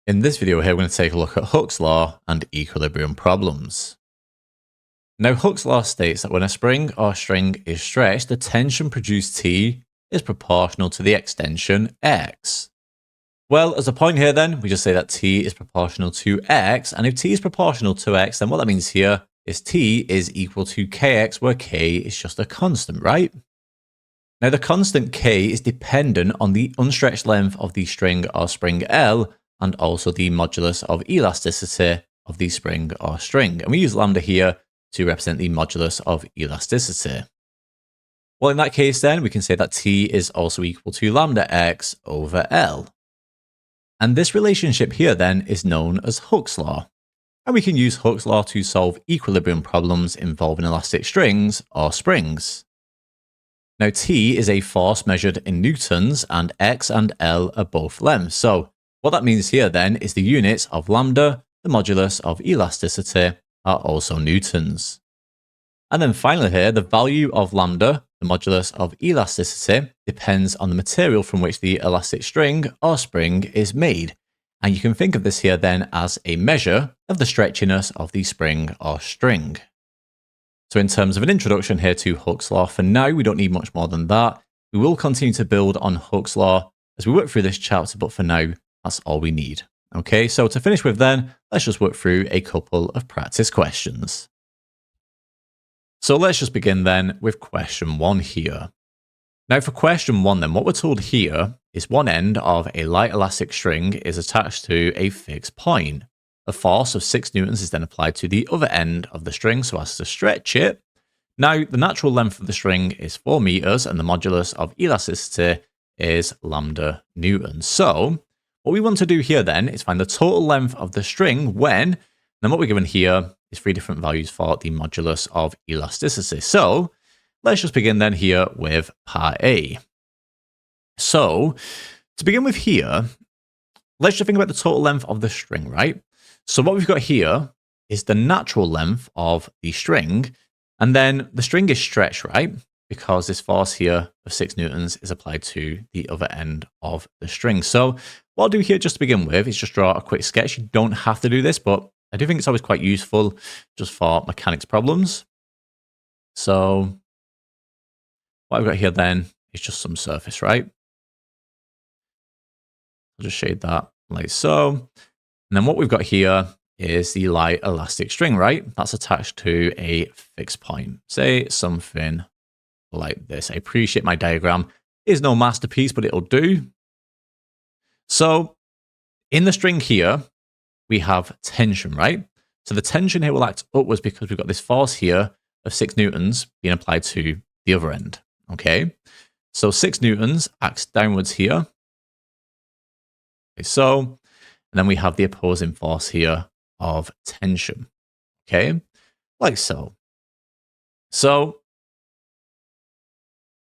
In this video here, we're going to take a look at Hooke's law and equilibrium problems. Now, Hooke's law states that when a spring or string is stretched, the tension produced T is proportional to the extension X. Well, as a point here then, we just say that T is proportional to X, and if T is proportional to X, then what that means here is T is equal to Kx, where K is just a constant, right? Now, the constant K is dependent on the unstretched length of the string or spring L, and also the modulus of elasticity of the spring or string. And we use lambda here to represent the modulus of elasticity. Well, in that case then, we can say that T is also equal to lambda x over L. And this relationship here then is known as Hooke's law. And we can use Hooke's law to solve equilibrium problems involving elastic strings or springs. Now, T is a force measured in newtons, and X and L are both lengths. So what that means here then is the units of lambda, the modulus of elasticity, are also newtons. And then finally here, the value of lambda, the modulus of elasticity, depends on the material from which the elastic string or spring is made. And you can think of this here then as a measure of the stretchiness of the spring or string. So in terms of an introduction here to Hooke's law, for now we don't need much more than that. We will continue to build on Hooke's law as we work through this chapter, but for now, that's all we need. Okay, so to finish with then, let's just work through a couple of practice questions. So let's just begin then with question 1 here. Now for question 1 then, what we're told here is one end of a light elastic string is attached to a fixed point. A force of 6 newtons is then applied to the other end of the string so as to stretch it. Now the natural length of the string is 4 meters and the modulus of elasticity is lambda newtons. So what we want to do here then is find the total length of the string when, then what we're given here is 3 different values for the modulus of elasticity. So let's just begin then here with part A. So to begin with here, let's just think about the total length of the string, right? So what we've got here is the natural length of the string, and then the string is stretched, right? Because this force here of 6 newtons is applied to the other end of the string. So what I'll do here just to begin with is just draw a quick sketch. You don't have to do this, but I do think it's always quite useful just for mechanics problems. So what I've got here then is just some surface, right? I'll just shade that like so. And then what we've got here is the light elastic string, right? That's attached to a fixed point. Say something like this. I appreciate my diagram is no masterpiece, but it'll do. So in the string here, we have tension, right? So the tension here will act upwards because we've got this force here of 6 newtons being applied to the other end, okay? So 6 newtons acts downwards here. Okay, so, and then we have the opposing force here of tension, okay? Like so. So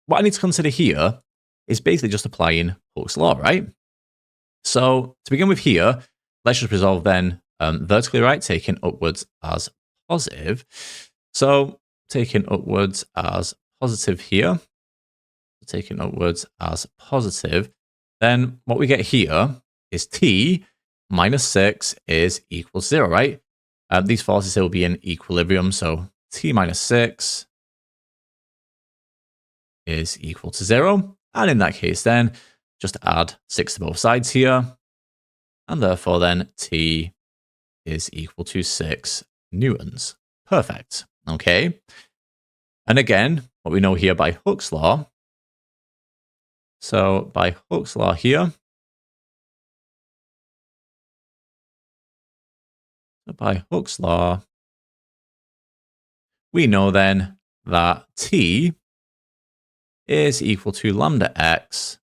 what I need to consider here is basically just applying Hooke's law, right? So to begin with here, let's just resolve then vertically, right? Taking upwards as positive. So taking upwards as positive here, taking upwards as positive, then what we get here is T minus 6 is equal to 0, right? These forces here will be in equilibrium, so T minus 6 is equal to 0. And in that case then, just add 6 to both sides here. And therefore then T is equal to 6 newtons. Perfect. Okay. And again, what we know here by Hooke's law. So by Hooke's law here, we know then that T is equal to lambda x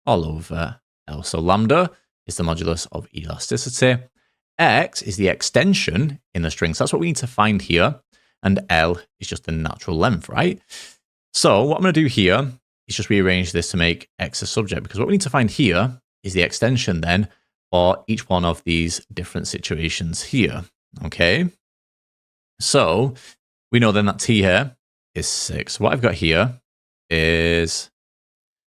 all over L. So lambda is the modulus of elasticity. X is the extension in the string. So that's what we need to find here. And L is just the natural length, right? So what I'm going to do here is just rearrange this to make X a subject, because what we need to find here is the extension then for each one of these different situations here. Okay. So we know then that T here is 6. What I've got here is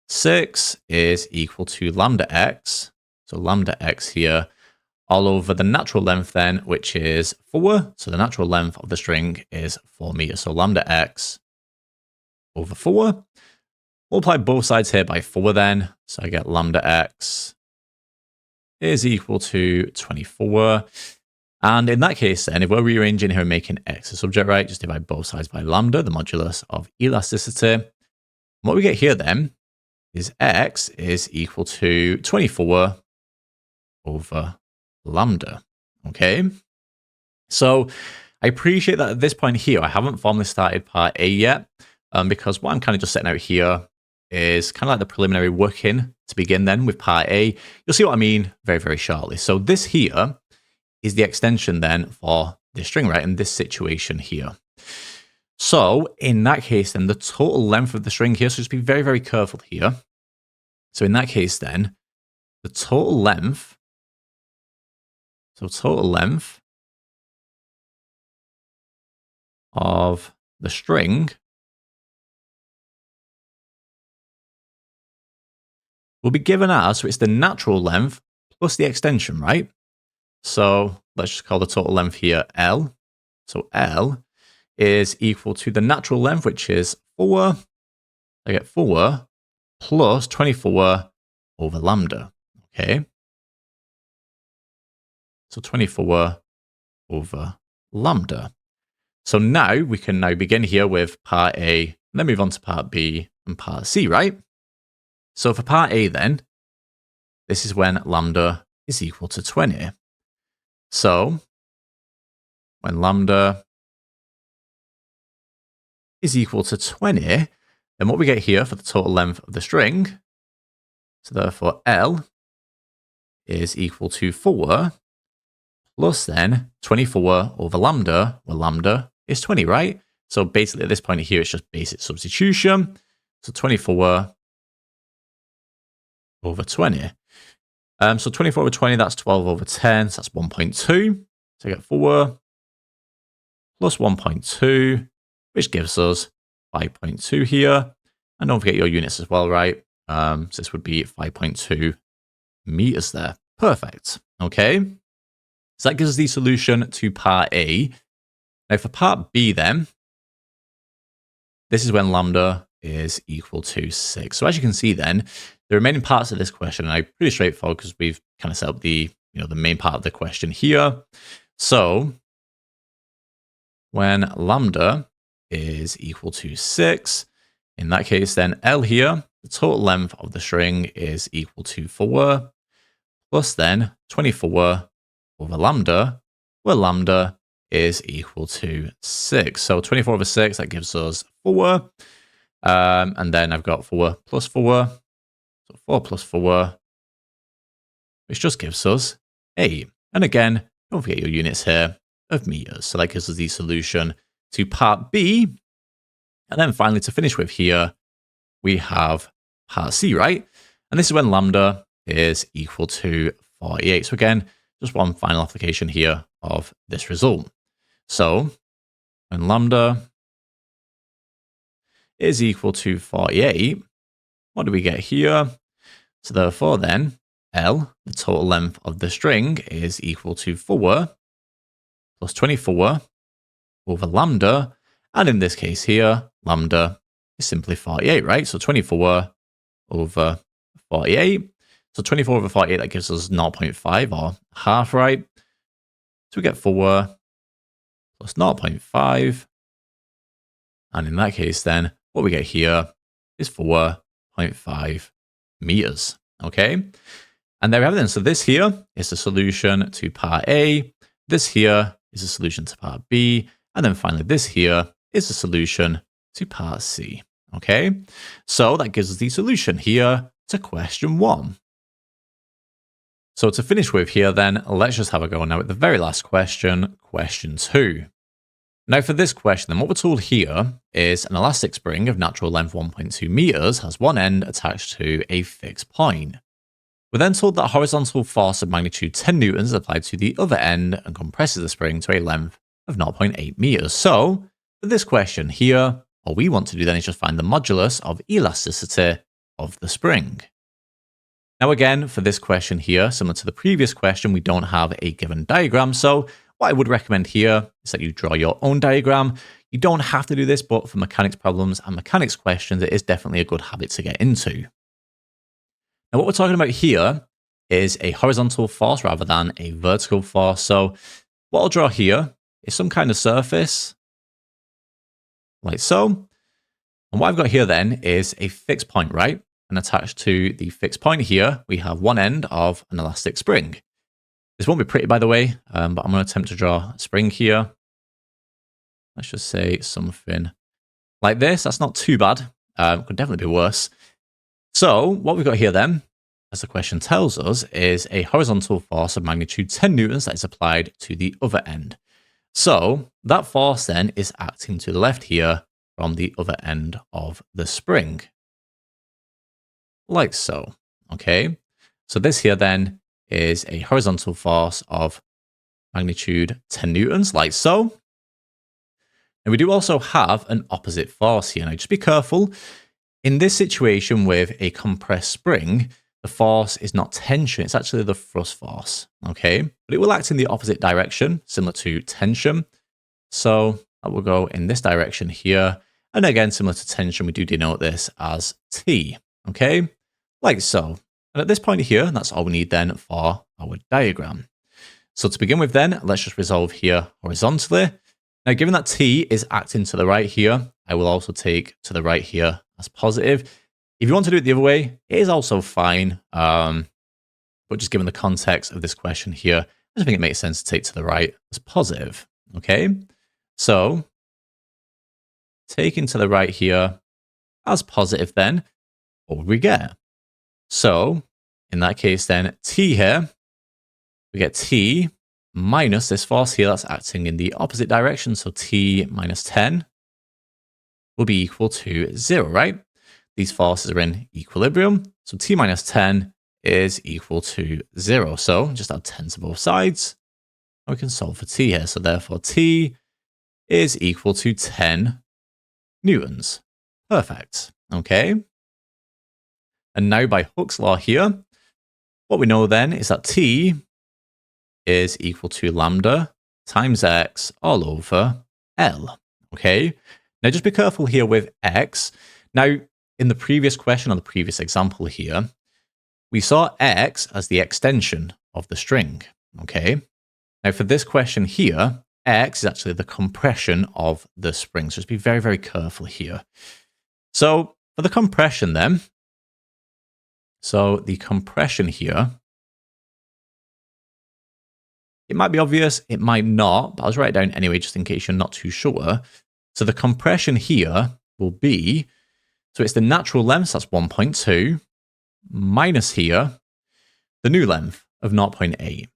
6 is equal to lambda x. So lambda x here all over the natural length then, which is 4. So the natural length of the string is 4 meters. So lambda x over 4. Multiply both sides here by 4 then. So I get lambda x is equal to 24. And in that case then, if we're rearranging here and making x a subject, right, just divide both sides by lambda, the modulus of elasticity. And what we get here then is x is equal to 24 over lambda. Okay? So I appreciate that at this point here, I haven't formally started part A yet, because what I'm kind of just setting out here is kind of like the preliminary working to begin then with part A. You'll see what I mean very, very shortly. So this here is the extension then for this string, right, in this situation here. So in that case then, the total length of the string here, so just be very, very careful here. So in that case then, the total length, of the string will be given as, so it's the natural length plus the extension, right? So let's just call the total length here L. So L is equal to the natural length, which is 4. I get 4 plus 24 over lambda. Okay. So 24 over lambda. So now we can now begin here with part A, and then move on to part B and part C, right? So for part A then, this is when lambda is equal to 20. So when lambda is equal to 20, then what we get here for the total length of the string, so therefore L is equal to 4 plus then 24 over lambda, where lambda is 20, right? So basically at this point here, it's just basic substitution. So 24 over 20. So 24 over 20, that's 12 over 10, so that's 1.2. So I get 4 plus 1.2, which gives us 5.2 here. And don't forget your units as well, right? So this would be 5.2 meters there. Perfect. Okay. So that gives us the solution to part A. Now for part B then, this is when lambda is equal to 6. So as you can see then, the remaining parts of this question are pretty straightforward because we've kind of set up the, the main part of the question here. So when lambda is equal to 6, in that case then L here, the total length of the string is equal to 4 plus then 24 over lambda, where lambda is equal to 6. So 24 over 6, that gives us 4. And then I've got 4 plus 4. So 4 plus 4, which just gives us 8. And again, don't forget your units here of meters. So that gives us the solution to part B. And then finally, to finish with here, we have part C, right? And this is when lambda is equal to 48. So again, just one final application here of this result. So when lambda is equal to 48, what do we get here? So therefore then, L, the total length of the string, is equal to 4 plus 24 over lambda. And in this case here, lambda is simply 48, right? So 24 over 48. So 24 over 48, that gives us 0.5 or half, right? So we get 4 plus 0.5. And in that case then, what we get here is 4.5 meters. Okay. And there we have it then. So this here is the solution to part A. This here is the solution to part B. And then finally, this here is the solution to part C. Okay. So that gives us the solution here to question 1. So to finish with here then, let's just have a go now at the very last question, question 2. Now for this question, then what we're told here is an elastic spring of natural length 1.2 meters has one end attached to a fixed point. We're then told that a horizontal force of magnitude 10 newtons is applied to the other end and compresses the spring to a length of 0.8 meters. So for this question here, all we want to do then is just find the modulus of elasticity of the spring. Now again, for this question here, similar to the previous question, we don't have a given diagram. So what I would recommend here is that you draw your own diagram. You don't have to do this, but for mechanics problems and mechanics questions, it is definitely a good habit to get into. Now what we're talking about here is a horizontal force rather than a vertical force. So what I'll draw here is some kind of surface, like so. And what I've got here then is a fixed point, right? And attached to the fixed point here, we have one end of an elastic spring. This won't be pretty, by the way, but I'm going to attempt to draw a spring here. Let's just say something like this. That's not too bad. Could definitely be worse. So what we've got here then, as the question tells us, is a horizontal force of magnitude 10 newtons that is applied to the other end. So that force then is acting to the left here from the other end of the spring. Like so, okay? So this here then is a horizontal force of magnitude 10 newtons, like so. And we do also have an opposite force here. Now just be careful. In this situation with a compressed spring, the force is not tension, it's actually the thrust force, okay? But it will act in the opposite direction, similar to tension. So that will go in this direction here. And again, similar to tension, we do denote this as T, okay? Like so. And at this point here, that's all we need then for our diagram. So to begin with then, let's just resolve here horizontally. Now, given that T is acting to the right here, I will also take to the right here as positive. If you want to do it the other way, it is also fine. But just given the context of this question here, I just think it makes sense to take to the right as positive, okay? So taking to the right here as positive then, what would we get? So in that case then, T here, we get T minus this force here that's acting in the opposite direction. So T minus 10 will be equal to 0, right? These forces are in equilibrium. So T minus 10 is equal to 0. So just add 10 to both sides. And we can solve for T here. So therefore T is equal to 10 newtons. Perfect. Okay. And now by Hooke's law here, what we know then is that T is equal to lambda times x all over L. Okay. Now just be careful here with x. Now in the previous question or the previous example here, we saw x as the extension of the string. Okay. Now for this question here, x is actually the compression of the spring. So just be very, very careful here. So for the compression then, so the compression here, it might be obvious, it might not, but I'll just write it down anyway, just in case you're not too sure. So the compression here will be, so it's the natural length, so that's 1.2, minus here, the new length of 0.8.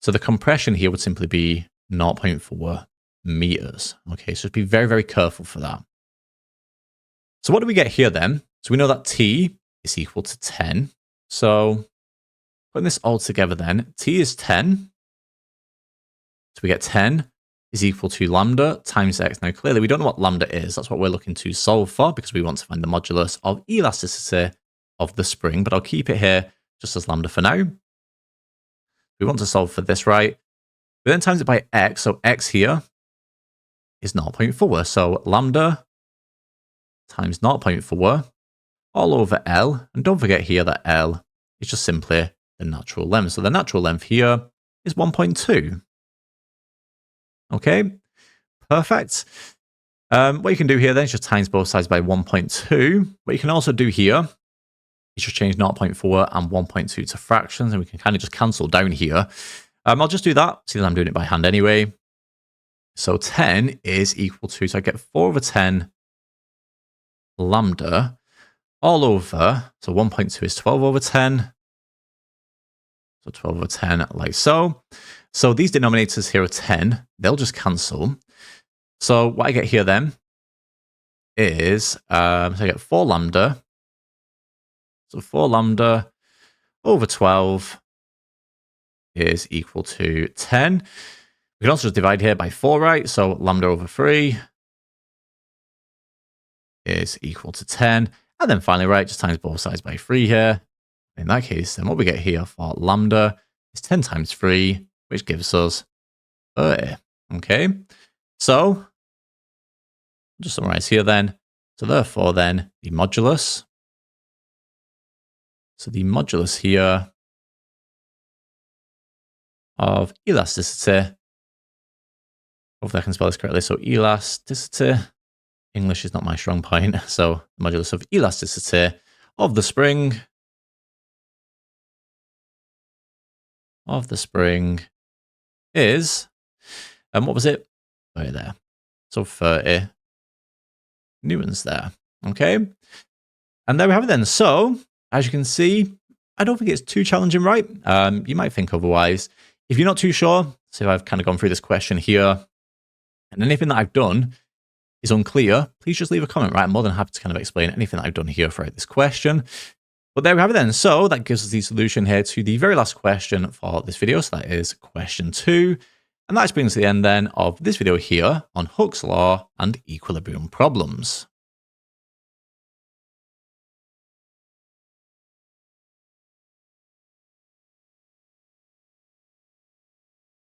So the compression here would simply be 0.4 meters. Okay, so just be very, very careful for that. So what do we get here then? So we know that T is equal to 10. So putting this all together then, T is 10. So we get 10 is equal to lambda times x. Now clearly we don't know what lambda is. That's what we're looking to solve for because we want to find the modulus of elasticity of the spring, but I'll keep it here just as lambda for now. We want to solve for this, right? We then times it by x, so x here is 0.4. So lambda times 0.4 all over L. And don't forget here that L is just simply the natural length. So the natural length here is 1.2. Okay, perfect. What you can do here then is just times both sides by 1.2. What you can also do here is just change 0.4 and 1.2 to fractions, and we can kind of just cancel down here. I'll just do that, see that I'm doing it by hand anyway. So 10 is equal to, so I get 4 over 10 lambda all over, so 1.2 is 12 over 10. So 12 over 10 like so. So these denominators here are 10. They'll just cancel. So what I get here then is, so I get 4 lambda. So 4 lambda over 12 is equal to 10. We can also just divide here by 4, right? So lambda over 3 is equal to 10. And then finally, right, just times both sides by 3 here. In that case, then what we get here for lambda is 10 times 3, which gives us 30. Okay, so just summarize here then. So therefore then, the modulus. So the modulus here of elasticity, hopefully I can spell this correctly. So elasticity, English is not my strong point. So the modulus of elasticity of the spring is, and what was it? Right there. So 30 newtons there. Okay. And there we have it then. So as you can see, I don't think it's too challenging, right? You might think otherwise. If you're not too sure, so I've kind of gone through this question here, and anything that I've done is unclear, please just leave a comment, right? I'm more than happy to kind of explain anything that I've done here throughout this question. But there we have it then. So that gives us the solution here to the very last question for this video. So that is question 2. And that brings us to the end then of this video here on Hooke's law and equilibrium problems.